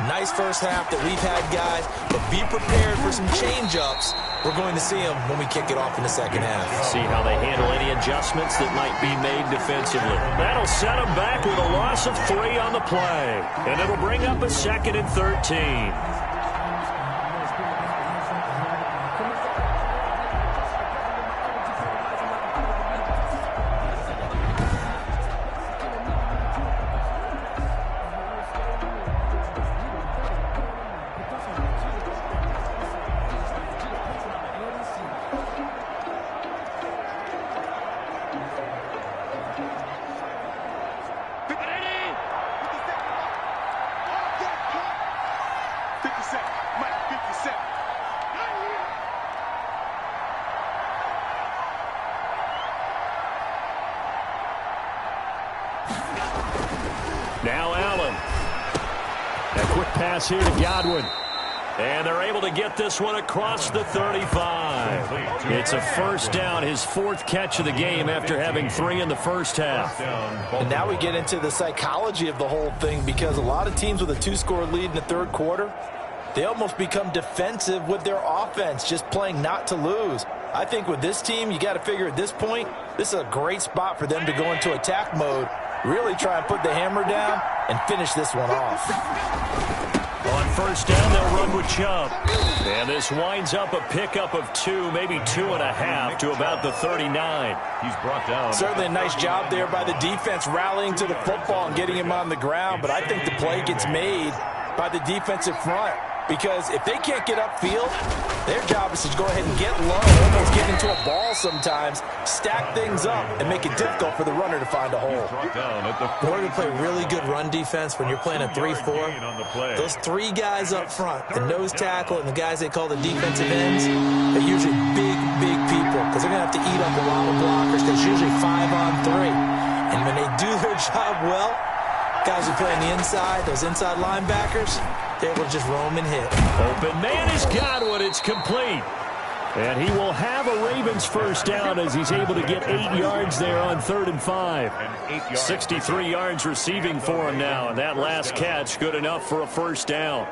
Nice first half that we've had, guys, but be prepared for some change-ups. We're going to see them when we kick it off in the second half. See how they handle any adjustments that might be made defensively. That'll set them back with a loss of 3 on the play, and it'll bring up a 2nd and 13. Now Allen. A quick pass here to Godwin. And they're able to get this one across the 35. It's a first down, his 4th catch of the game after having 3 in the first half. And now we get into the psychology of the whole thing, because a lot of teams with a 2-score lead in the third quarter, they almost become defensive with their offense, just playing not to lose. I think with this team, you got to figure at this point, this is a great spot for them to go into attack mode, really try and put the hammer down and finish this one off. On first down, they'll run with Chubb. And this winds up a pickup of 2, maybe 2.5 to about the 39. He's brought down. Certainly a nice job there by the defense rallying to the football and getting him on the ground, but I think the play gets made by the defensive front, because if they can't get upfield, their job is to go ahead and get low, almost get into a ball sometimes, stack things up, and make it difficult for the runner to find a hole. In order to play really good run defense when you're playing a 3-4, those 3 guys up front, the nose tackle and the guys they call the defensive ends, they're usually big people, because they're going to have to eat up a lot of blockers, because it's usually 5-on-3. And when they do their job well, guys who play on the inside, those inside linebackers, they will just roam and hit. Open man is Godwin. It's complete. And he will have a Ravens first down as he's able to get 8 yards there on 3rd and 5. 63 yards receiving for him now, and that last catch good enough for a first down.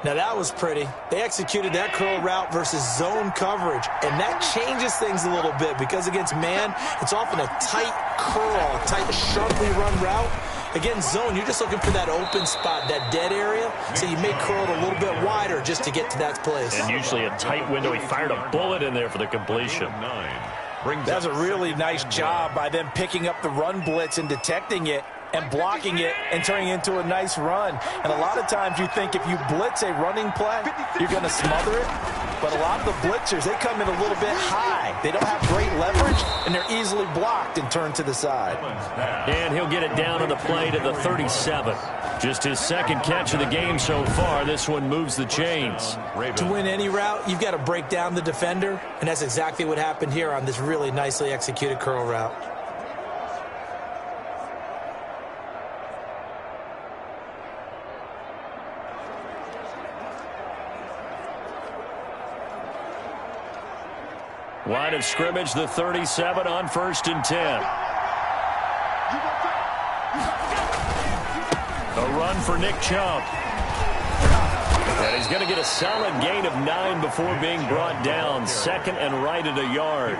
Now that was pretty. They executed that curl route versus zone coverage, and that changes things a little bit, because against man, it's often a tight curl, a tight, sharply run route. Against zone, you're just looking for that open spot, that dead area, so you may curl it a little bit wider just to get to that place. And usually a tight window. He fired a bullet in there for the completion. That's a really nice job by them picking up the run blitz and detecting it and blocking it and turning it into a nice run. And a lot of times you think if you blitz a running play, you're going to smother it. But a lot of the blitzers, they come in a little bit high. They don't have great leverage, and they're easily blocked and turned to the side. And he'll get it down on the play to the 37. Just his 2nd catch of the game so far. This one moves the chains. To win any route, you've got to break down the defender, and that's exactly what happened here on this really nicely executed curl route. Line of scrimmage, the 37 on 1st and 10. A run for Nick Chubb. And he's going to get a solid gain of 9 before being brought down. 2nd and right at a yard.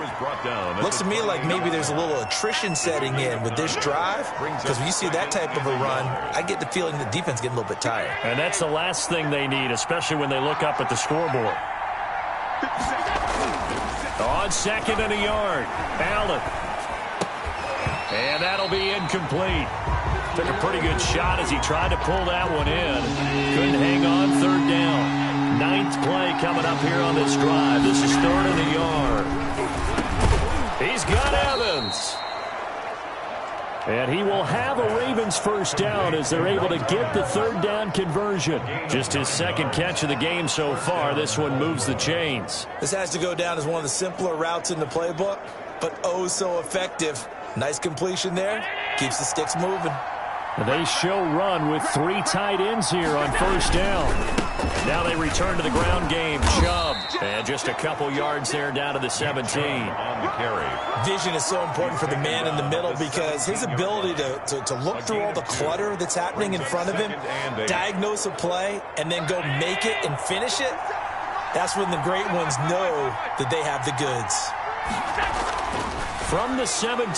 Looks to me like maybe there's a little attrition setting in with this drive, because when you see that type of a run, I get the feeling the defense getting a little bit tired. And that's the last thing they need, especially when they look up at the scoreboard. On 2nd and a yard, Allen. And that'll be incomplete. Took a pretty good shot as he tried to pull that one in. Couldn't hang on, 3rd down. 9th play coming up here on this drive. This is 3rd and a yard. He's got Evans. And he will have a Ravens first down as they're able to get the 3rd down conversion. Just his 2nd catch of the game so far. This one moves the chains. This has to go down as one of the simpler routes in the playbook, but oh so effective. Nice completion there. Keeps the sticks moving. They show run with 3 tight ends here on first down. Now they return to the ground game. Chubb And just a couple yards there down to the 17. On the carry. Vision is so important for the man in the middle because his ability to look through all the clutter that's happening in front of him, diagnose a play, and then go make it and finish it, that's when the great ones know that they have the goods. From the 17,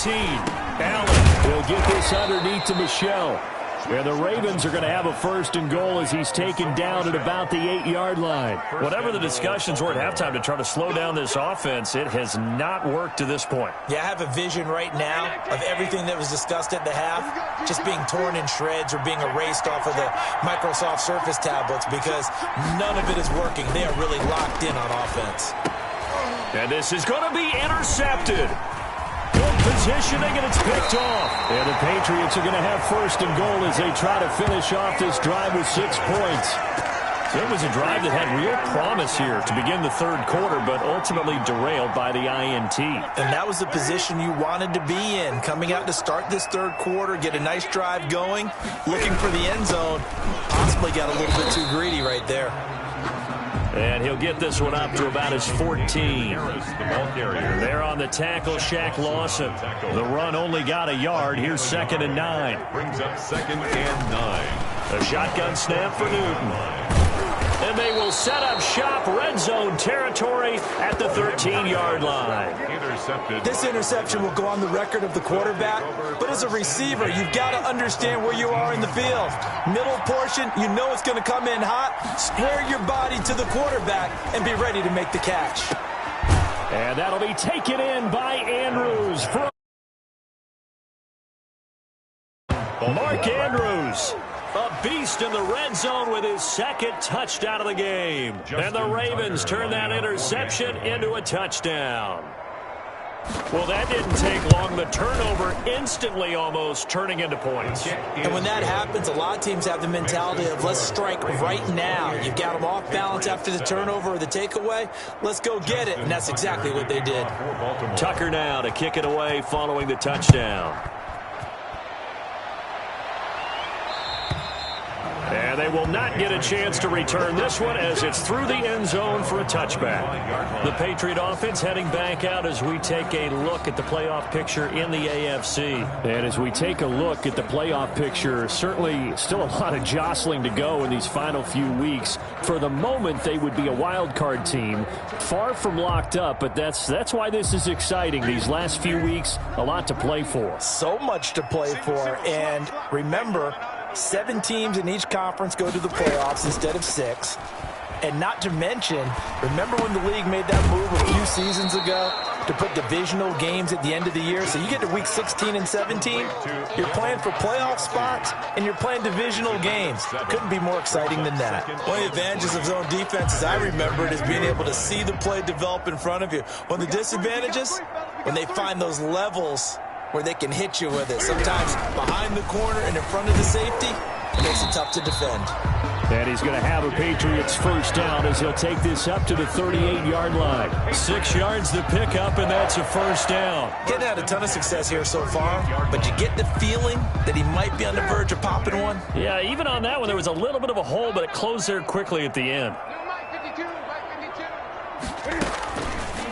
Allen will get this underneath to Michel. And the Ravens are going to have a 1st and goal as he's taken down at about the 8-yard line. Whatever the discussions were at halftime to try to slow down this offense, it has not worked to this point. Yeah, I have a vision right now of everything that was discussed at the half just being torn in shreds or being erased off of the Microsoft Surface tablets because none of it is working. They are really locked in on offense. And this is going to be intercepted. Good positioning, and it's picked off. And the Patriots are going to have 1st and goal as they try to finish off this drive with 6 points. So it was a drive that had real promise here to begin the 3rd quarter, but ultimately derailed by the INT. And that was the position you wanted to be in, coming out to start this 3rd quarter, get a nice drive going, looking for the end zone. Possibly got a little bit too greedy right there. And he'll get this one up to about his 14. There on the tackle, Shaq Lawson. The run only got a yard. Here's 2nd and 9. Brings up 2nd and 9. A shotgun snap for Newton. And they will set up shop, red zone territory at the 13-yard line. Intercepted. This interception will go on the record of the quarterback, but as a receiver, you've got to understand where you are in the field. Middle portion, you know it's going to come in hot. Square your body to the quarterback and be ready to make the catch. And that'll be taken in by Andrews. Mark Andrews. A beast in the red zone with his 2nd touchdown of the game. And the Ravens turn that interception into a touchdown. Well, that didn't take long. The turnover instantly almost turning into points. And when that happens, a lot of teams have the mentality of let's strike right now. You've got them off balance after the turnover or the takeaway. Let's go get it. And that's exactly what they did. Tucker now to kick it away following the touchdown. And they will not get a chance to return this one as it's through the end zone for a touchback. The Patriot offense heading back out as we take a look at the playoff picture in the AFC. And as we take a look at the playoff picture, certainly still a lot of jostling to go in these final few weeks. For the moment, they would be a wild card team, far from locked up, but that's why this is exciting. These last few weeks, a lot to play for. So much to play for, and remember, 7 teams in each conference go to the playoffs instead of 6. And not to mention, remember when the league made that move a few seasons ago to put divisional games at the end of the year? So you get to week 16 and 17, you're playing for playoff spots, and you're playing divisional games. Couldn't be more exciting than that. One of the advantages of zone defense, as I remember it, is being able to see the play develop in front of you. One of the disadvantages, when they find those levels where they can hit you with it. Sometimes behind the corner and in front of the safety, it makes it tough to defend. And he's going to have a Patriots 1st down as he'll take this up to the 38-yard line. 6 yards to pick up, and that's a 1st down. Getting had a ton of success here so far, but you get the feeling that he might be on the verge of popping one. Yeah, even on that one, there was a little bit of a hole, but it closed there quickly at the end.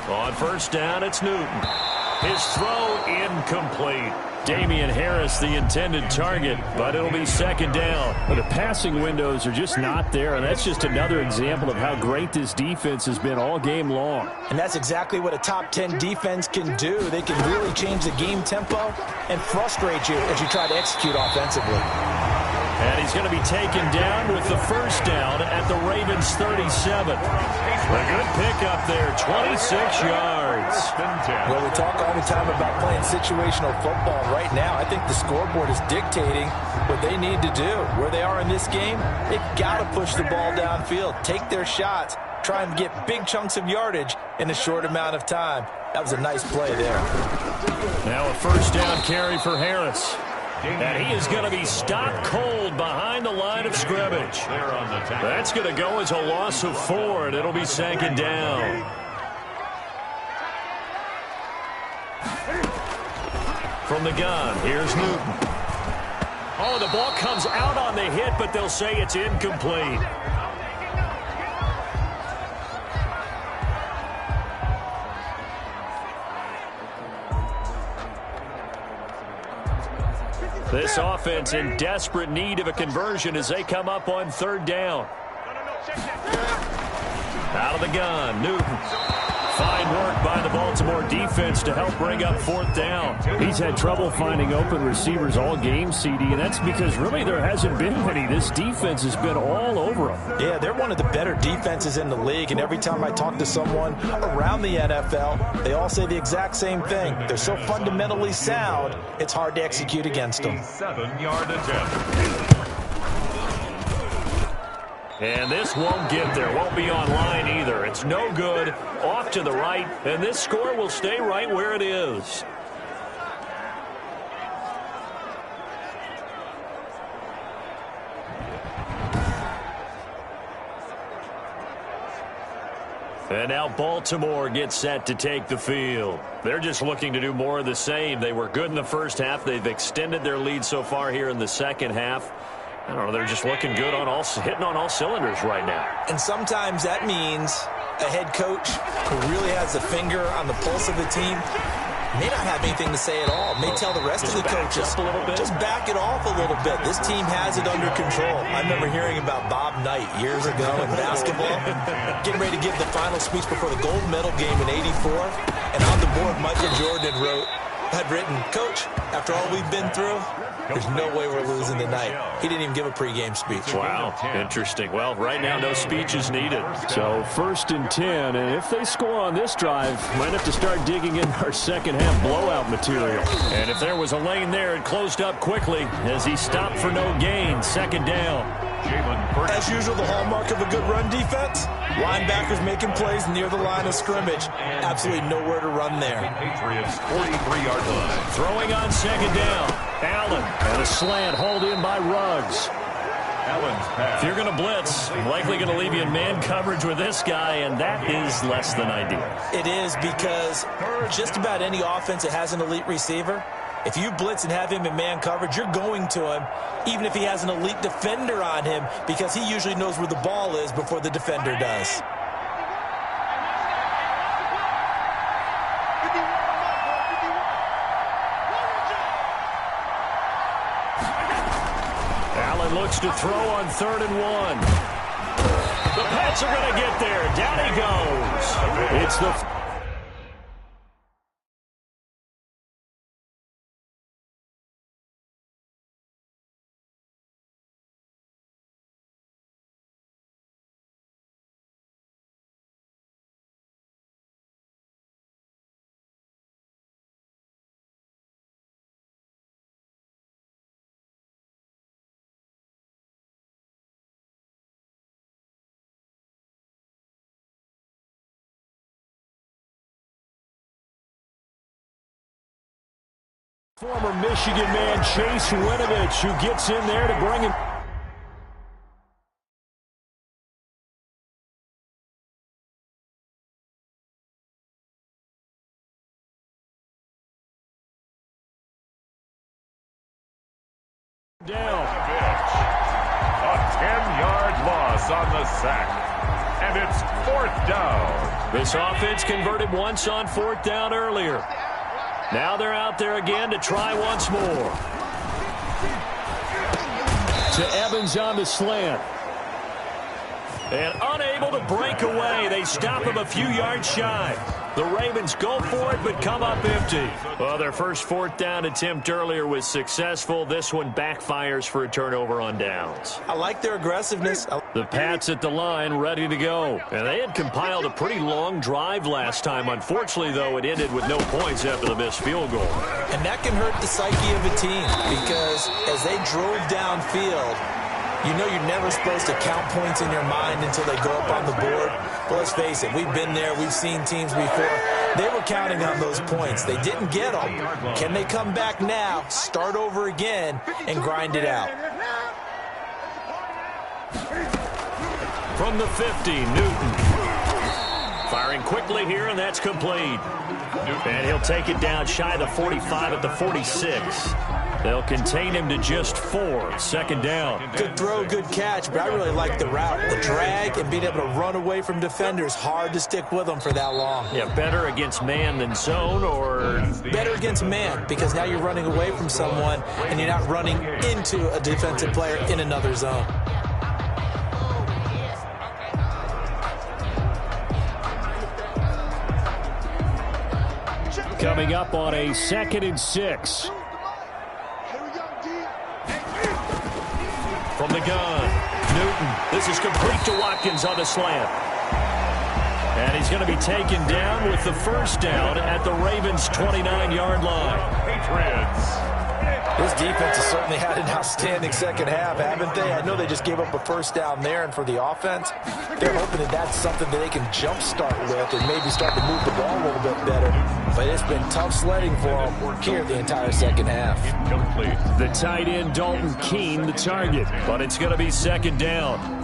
On 1st down, it's Newton. His throw incomplete. Damian Harris, the intended target, but it'll be 2nd down. But the passing windows are just not there, and that's just another example of how great this defense has been all game long. And that's exactly what a top 10 defense can do. They can really change the game tempo and frustrate you as you try to execute offensively. And he's going to be taken down with the 1st down at the Ravens 37. A good pickup there, 26 yards. Well, we talk all the time about playing situational football. Right now, I think the scoreboard is dictating what they need to do. Where they are in this game, they've got to push the ball downfield, take their shots, try and get big chunks of yardage in a short amount of time. That was a nice play there. Now a 1st down carry for Harris. And he is going to be stopped cold behind the line of scrimmage. That's going to go as a loss of 4, and it'll be 2nd down. From the gun, here's Newton. Oh, the ball comes out on the hit, but they'll say it's incomplete. This offense in desperate need of a conversion as they come up on third down. Out of the gun, Newton. Fine work by the Baltimore defense to help bring up fourth down. He's had trouble finding open receivers all game, CD, and that's because really there hasn't been many. This defense has been all over them. Yeah, they're one of the better defenses in the league, and every time I talk to someone around the NFL, they all say the exact same thing. They're so fundamentally sound, it's hard to execute against them. 7-yard attempt. And this won't get there. Won't be online either. It's no good. Off to the right. And this score will stay right where it is. And now Baltimore gets set to take the field. They're just looking to do more of the same. They were good in the first half. They've extended their lead so far here in the second half. I don't know, they're just looking good on hitting on all cylinders right now. And sometimes that means a head coach who really has a finger on the pulse of the team may not have anything to say at all. May tell the rest of the coaches, just back it off a little bit. This team has it under control. I remember hearing about Bob Knight years ago in basketball, getting ready to give the final speech before the gold medal game in '84. And on the board, Michael Jordan had written, "Coach, after all we've been through, there's no way we're losing tonight." He didn't even give a pregame speech. Wow, interesting. Well, right now, no speech is needed. So 1st and 10, and if they score on this drive, might have to start digging in our second-half blowout material. And if there was a lane there, it closed up quickly as he stopped for no gain. Second down. As usual, the hallmark of a good run defense, linebackers making plays near the line of scrimmage. Absolutely nowhere to run there. Patriots 43-yard line. Throwing on second down. Allen and a slant hauled in by Ruggs. Allen's pass. If you're going to blitz, likely going to leave you in man coverage with this guy, and that is less than ideal. It is, because just about any offense that has an elite receiver, if you blitz and have him in man coverage, you're going to him, even if he has an elite defender on him, because he usually knows where the ball is before the defender does. Allen looks to throw on 3rd and 1. The Pats are going to get there. Down he goes. It's the former Michigan man Chase Winovich, who gets in there to bring him down. A 10-yard loss on the sack. And it's 4th down. This offense converted once on 4th down earlier. Now they're out there again to try once more. To Evans on the slant. And unable to break away. They stop him a few yards shy. The Ravens go for it, but come up empty. Well, their first 4th down attempt earlier was successful. This one backfires for a turnover on downs. I like their aggressiveness. The Pats at the line ready to go. And they had compiled a pretty long drive last time. Unfortunately, though, it ended with no points after the missed field goal. And that can hurt the psyche of a team, because as they drove downfield, you know you're never supposed to count points in your mind until they go up on the board. But let's face it, we've been there. We've seen teams before. They were counting on those points. They didn't get them. Can they come back now, start over again, and grind it out? From the 50, Newton. Firing quickly here, and that's complete. And he'll take it down shy of the 45 at the 46. They'll contain him to just 4. Second down. Good throw, good catch, but I really like the route. The drag and being able to run away from defenders, hard to stick with them for that long. Yeah, better against man than zone, or? Better against man, because now you're running away from someone and you're not running into a defensive player in another zone. Coming up on a 2nd and 6. From the gun, Newton. This is complete to Watkins on the slant. And he's going to be taken down with the first down at the Ravens' 29-yard line. Patriots. This defense has certainly had an outstanding second half, haven't they? I know they just gave up a first down there, and for the offense, they're hoping that that's something that they can jumpstart with and maybe start to move the ball a little bit better. But it's been tough sledding for them here the entire second half. Incomplete. The tight end, Dalton Keene, the target. But it's going to be second down.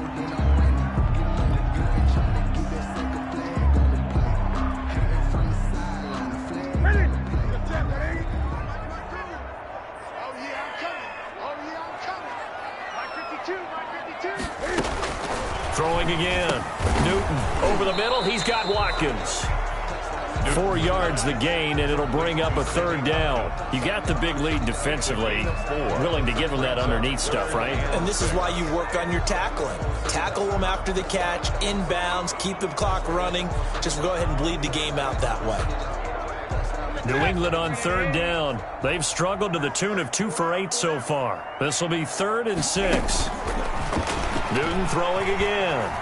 Throwing again. Newton over the middle. He's got Watkins. 4 yards the gain, and it'll bring up a third down. You got the big lead defensively. Willing to give them that underneath stuff, right? And this is why you work on your tackling. Tackle them after the catch, inbounds, keep the clock running. Just go ahead and bleed the game out that way. New England on third down. They've struggled to the tune of 2 for 8 so far. This will be 3rd and 6. Newton throwing again.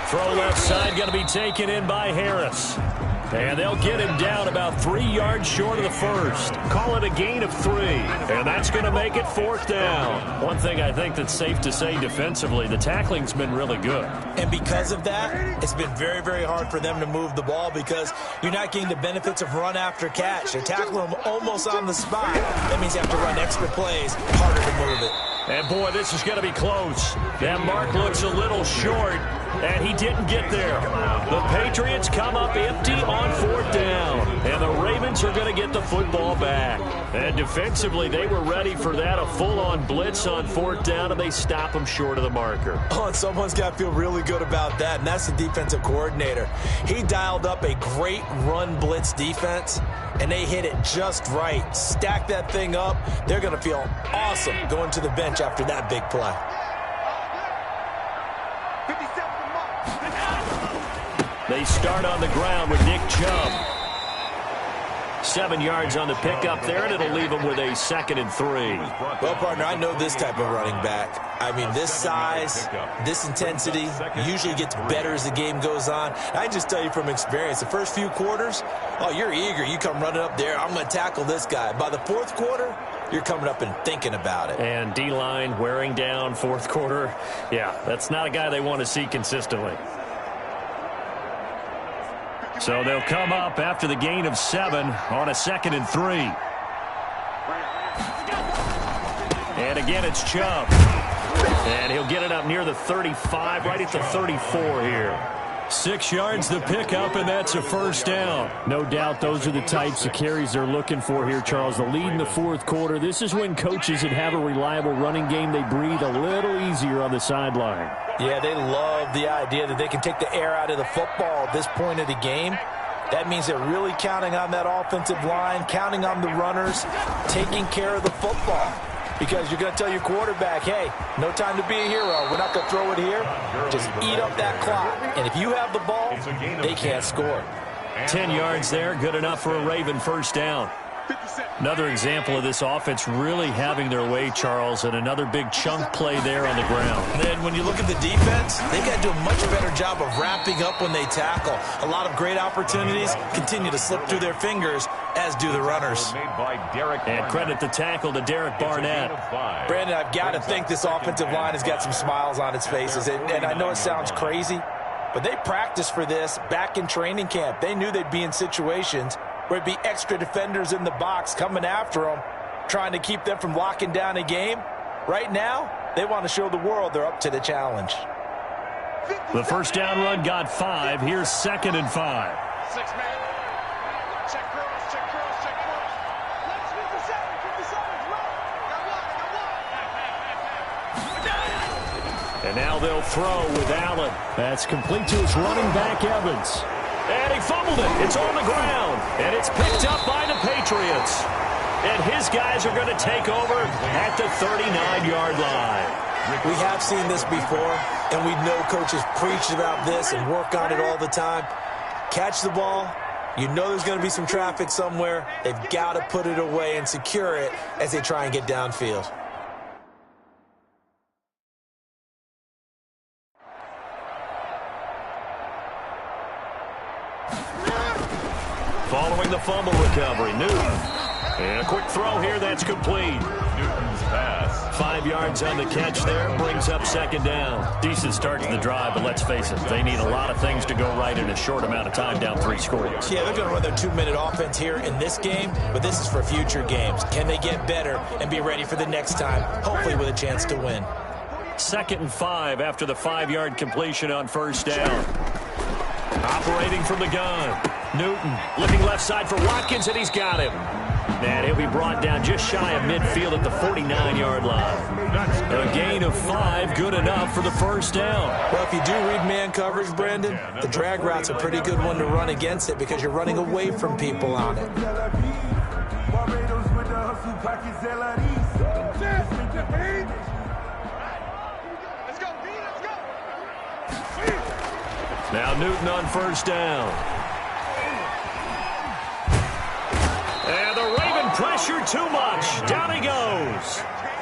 Throw left side, going to be taken in by Harris. And they'll get him down about 3 yards short of the first. Call it a gain of 3. And that's going to make it 4th down. One thing I think that's safe to say defensively, the tackling's been really good. And because of that, it's been very, very hard for them to move the ball because you're not getting the benefits of run after catch. They're tackling them almost on the spot. That means you have to run extra plays, harder to move it. And, boy, this is going to be close. That mark looks a little short, and he didn't get there. The Patriots come up empty on 4th down, and the Ravens are going to get the football back. And defensively, they were ready for that, a full-on blitz on 4th down, and they stop them short of the marker. Oh, and someone's got to feel really good about that, and that's the defensive coordinator. He dialed up a great run blitz defense, and they hit it just right. Stack that thing up. They're going to feel awesome going to the bench after that big play. They start on the ground with Nick Chubb. 7 yards on the pickup there, and it'll leave them with a 2nd and 3. Well, partner, I know this type of running back. I mean, this size, this intensity usually gets better as the game goes on. I just tell you from experience, the first few quarters, oh, you're eager. You come running up there, I'm going to tackle this guy. By the 4th quarter, you're coming up and thinking about it. And D-line wearing down 4th quarter. Yeah, that's not a guy they want to see consistently. So they'll come up after the gain of 7 on a 2nd and 3. And again, it's Chubb. And he'll get it up near the 35, right at the 34 here. 6 yards to pick up, and that's a first down. No doubt those are the types of carries they're looking for here, Charles. The lead in the 4th quarter. This is when coaches that have a reliable running game, they breathe a little easier on the sideline. Yeah, they love the idea that they can take the air out of the football at this point of the game. That means they're really counting on that offensive line, counting on the runners, taking care of the football. Because you're going to tell your quarterback, hey, no time to be a hero. We're not going to throw it here. Just eat up that clock. And if you have the ball, they can't score. 10 yards there, good enough for a Raven first down. Another example of this offense really having their way, Charles, and another big chunk play there on the ground. And then when you look at the defense, they've got to do a much better job of wrapping up when they tackle. A lot of great opportunities continue to slip through their fingers, as do the runners. And credit the tackle to Derek Barnett. Brandon, I've got to think this offensive line has got some smiles on its faces. And I know it sounds crazy, but they practiced for this back in training camp. They knew they'd be in situations where it'd be extra defenders in the box coming after them, trying to keep them from locking down a game. Right now, they want to show the world they're up to the challenge. The first down run got 5. Here's 2nd and 5. 6 man. Check cross, check cross, check cross. Let's 57's right. Got one. And now they'll throw with Allen. That's complete to his running back, Evans. And he fumbled it. It's on the ground. And it's picked up by the Patriots. And his guys are going to take over at the 39-yard line. We have seen this before, and we know coaches preach about this and work on it all the time. Catch the ball. You know there's going to be some traffic somewhere. They've got to put it away and secure it as they try and get downfield. Following the fumble recovery, Newton. And a quick throw here that's complete. Newton's pass. 5 yards on the catch there, brings up 2nd down. Decent start to the drive, but let's face it, they need a lot of things to go right in a short amount of time, down 3 scores. Yeah, they're going to run their 2-minute offense here in this game, but this is for future games. Can they get better and be ready for the next time, hopefully with a chance to win? 2nd and 5 after the 5-yard completion on 1st down. Operating from the gun. Newton looking left side for Watkins, and he's got him. And he'll be brought down just shy of midfield at the 49-yard line. A gain of 5, good enough for the 1st down. Well, if you do read man coverage, Brandon, the drag route's a pretty good one to run against it because you're running away from people on it. Now Newton on 1st down. And the Raven pressure too much. Down he goes.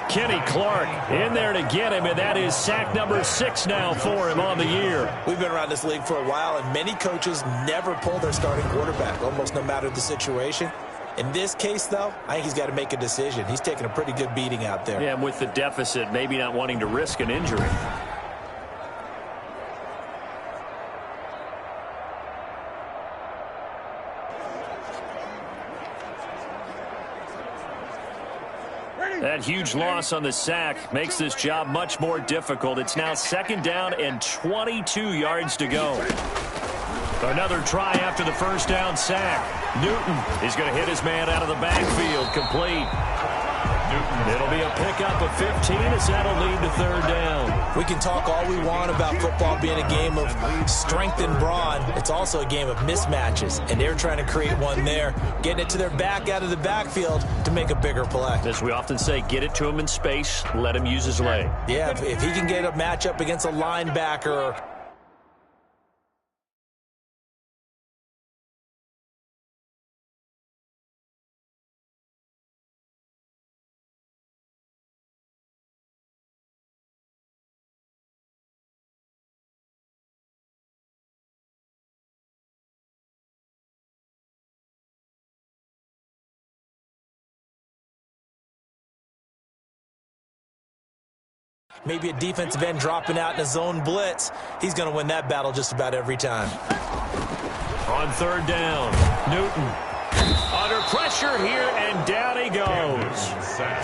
Kenny Clark in there to get him, and that is sack number 6 now for him on the year. We've been around this league for a while, and many coaches never pull their starting quarterback, almost no matter the situation. In this case, though, I think he's got to make a decision. He's taking a pretty good beating out there. Yeah, and with the deficit, maybe not wanting to risk an injury. That huge loss on the sack makes this job much more difficult. It's now 2nd down and 22 yards to go. Another try after the 1st down sack. Newton is going to hit his man out of the backfield. Complete. It'll be a pickup of 15 as that'll lead to 3rd down. We can talk all we want about football being a game of strength and brawn. It's also a game of mismatches, and they're trying to create one there, getting it to their back out of the backfield to make a bigger play. As we often say, get it to him in space, let him use his leg. Yeah, if he can get a matchup against a linebacker. Maybe a defensive end dropping out in a zone blitz. He's going to win that battle just about every time. On 3rd down, Newton under pressure here, and down he goes.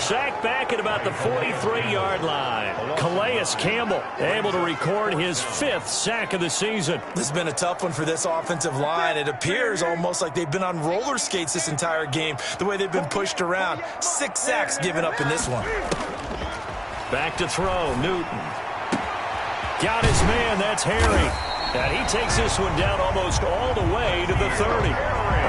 Sacked back at about the 43-yard line. Calais Campbell able to record his 5th sack of the season. This has been a tough one for this offensive line. It appears almost like they've been on roller skates this entire game, the way they've been pushed around. 6 sacks given up in this one. Back to throw, Newton. Got his man, that's Harry. And he takes this one down almost all the way to the 30.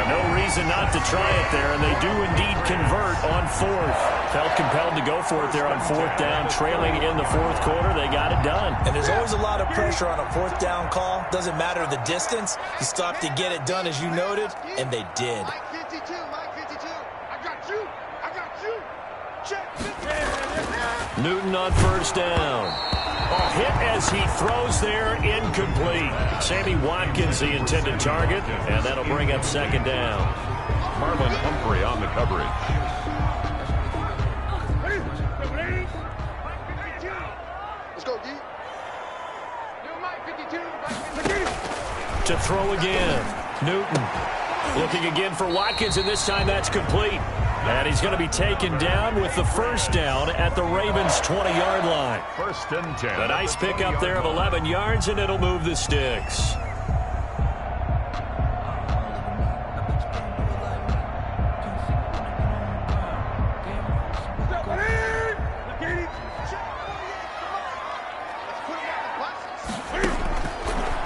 No reason not to try it there, and they do indeed convert on 4th. Felt compelled to go for it there on 4th down, trailing in the 4th quarter. They got it done. And there's always a lot of pressure on a 4th down call. Doesn't matter the distance. You stop to get it done, as you noted, and they did. Mike 52, Mike 52. I got you. I got you. Check. Newton on 1st down. A hit as he throws there, incomplete. Sammy Watkins, the intended target, and that'll bring up 2nd down. Marlon Humphrey on the coverage. Let's go, D. Mike 52, Mike 52. To throw again. Newton looking again for Watkins, and this time that's complete. And he's going to be taken down with the first down at the Ravens' 20-yard line. 1st and 10. A nice pickup there of 11 yards, and it'll move the sticks.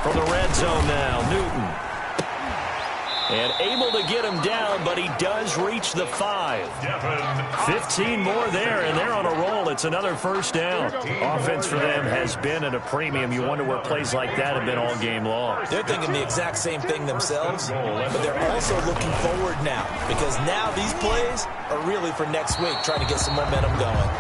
From the red zone now, Newton. And able to get him down, but he does reach the 5. 15 more there, and they're on a roll. It's another first down. Offense for them has been at a premium. You wonder where plays like that have been all game long. They're thinking the exact same thing themselves, but they're also looking forward now, because now these plays are really for next week, trying to get some momentum going.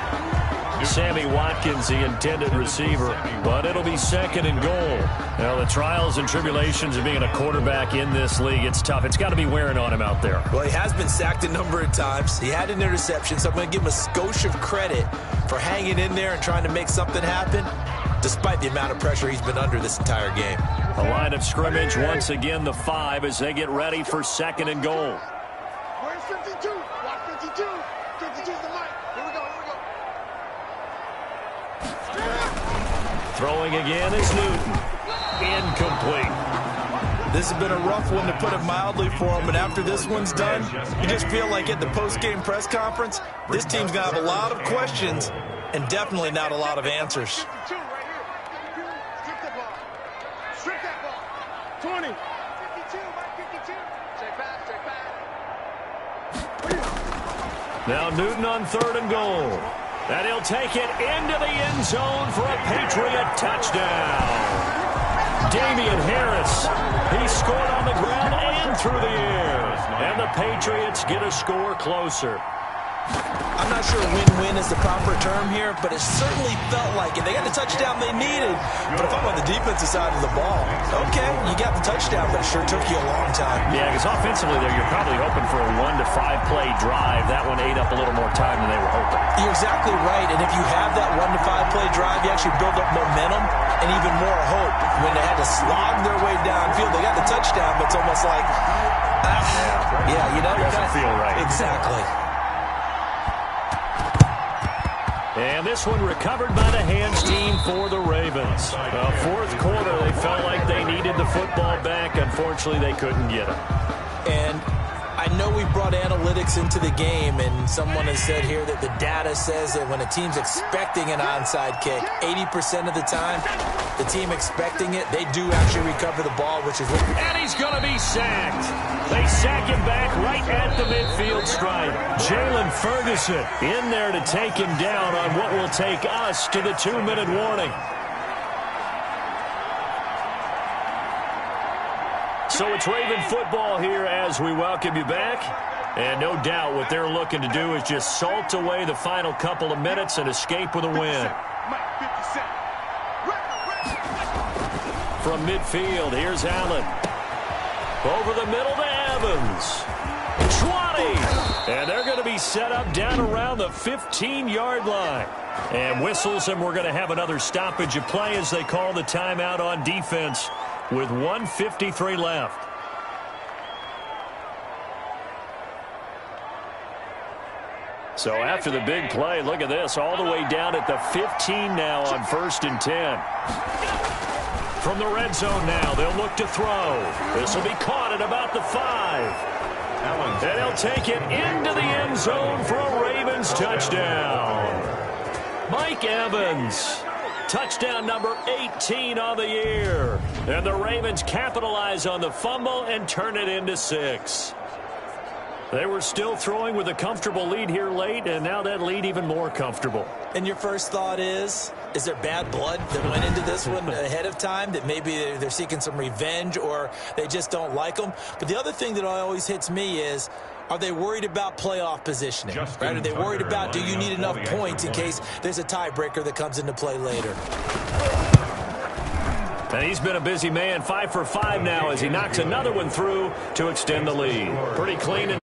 Sammy Watkins, the intended receiver, but it'll be 2nd and goal. Now, the trials and tribulations of being a quarterback in this league, it's tough. It's got to be wearing on him out there. Well, he has been sacked a number of times. He had an interception, so I'm going to give him a skosh of credit for hanging in there and trying to make something happen, despite the amount of pressure he's been under this entire game. A line of scrimmage, once again, the 5 as they get ready for 2nd and goal. Where's 52? Watch 52. 52's the mic. Here we go. Throwing again is Newton. Incomplete. This has been a rough one, to put it mildly, for him, but after this one's done, you just feel like at the post-game press conference, this team's going to have a lot of questions and definitely not a lot of answers. 52 right here. 52. Strip the ball. Strip that ball. 20. 52, Mike 52. Straight back. Now Newton on 3rd and goal. And he'll take it into the end zone for a Patriot touchdown. Damian Harris, he scored on the ground and through the air. And the Patriots get a score closer. I'm not sure win-win is the proper term here, but it certainly felt like it. They got the touchdown they needed, but if I'm on the defensive side of the ball, okay, you got the touchdown, but it sure took you a long time. Yeah, because offensively there, you're probably hoping for a 1 to 5 play drive. That one ate up a little more time than they were hoping. You're exactly right, and if you have that 1 to 5 play drive, you actually build up momentum and even more hope. When they had to slog their way downfield, they got the touchdown, but it's almost like, yeah, you know, it doesn't feel right. Exactly. And this one recovered by the hands team for the Ravens. 4th quarter, they felt like they needed the football back. Unfortunately, they couldn't get it. And I know we brought analytics into the game, and someone has said here that the data says that when a team's expecting an onside kick, 80% of the time, the team expecting it, they do actually recover the ball, which is what... And he's going to be sacked. They sack him back right at the midfield stripe. Jalen Ferguson in there to take him down on what will take us to the 2-minute warning. So it's Raven football here as we welcome you back. And no doubt what they're looking to do is just salt away the final couple of minutes and escape with a win. From midfield, here's Allen. Over the middle to Evans. 20. And they're going to be set up down around the 15-yard line. And whistles, and we're going to have another stoppage of play as they call the timeout on defense with 1:53 left. So after the big play, look at this, all the way down at the 15 now on 1st and 10. From the red zone now, they'll look to throw. This will be caught at about the 5. And he'll take it into the end zone for a Ravens touchdown. Mike Evans, touchdown number 18 on the year. And the Ravens capitalize on the fumble and turn it into 6. They were still throwing with a comfortable lead here late, and now that lead even more comfortable. And your first thought is there bad blood that went into this one ahead of time, that maybe they're seeking some revenge or they just don't like them? But the other thing that always hits me is, are they worried about playoff positioning? Right? Are they worried about, do you need enough points in case there's a tiebreaker that comes into play later? And he's been a busy man, 5 for 5 now as he knocks another one through to extend the lead. Pretty clean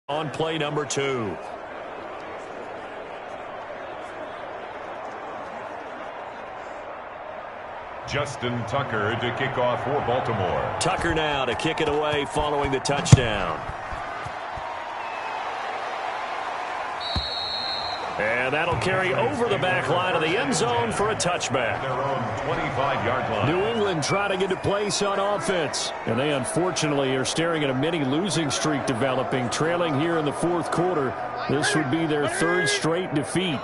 on play number 2. Justin Tucker to kick off for Baltimore. Tucker now to kick it away following the touchdown. And that'll carry over the back line of the end zone for a touchback. Their own 25-yard line. New England trying to get a place on offense. And they unfortunately are staring at a mini losing streak developing, trailing here in the fourth quarter. This would be their third straight defeat.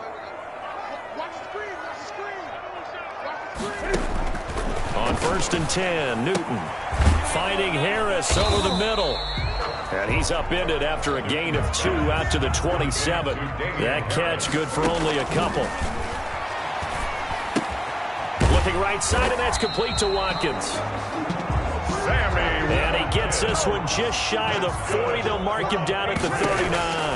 On 1st and 10, Newton finding Harris over the middle. And he's upended after a gain of 2 out to the 27. That catch good for only a couple. Looking right side, and that's complete to Watkins. Sammy. And he gets this one just shy of the 40. They'll mark him down at the 39.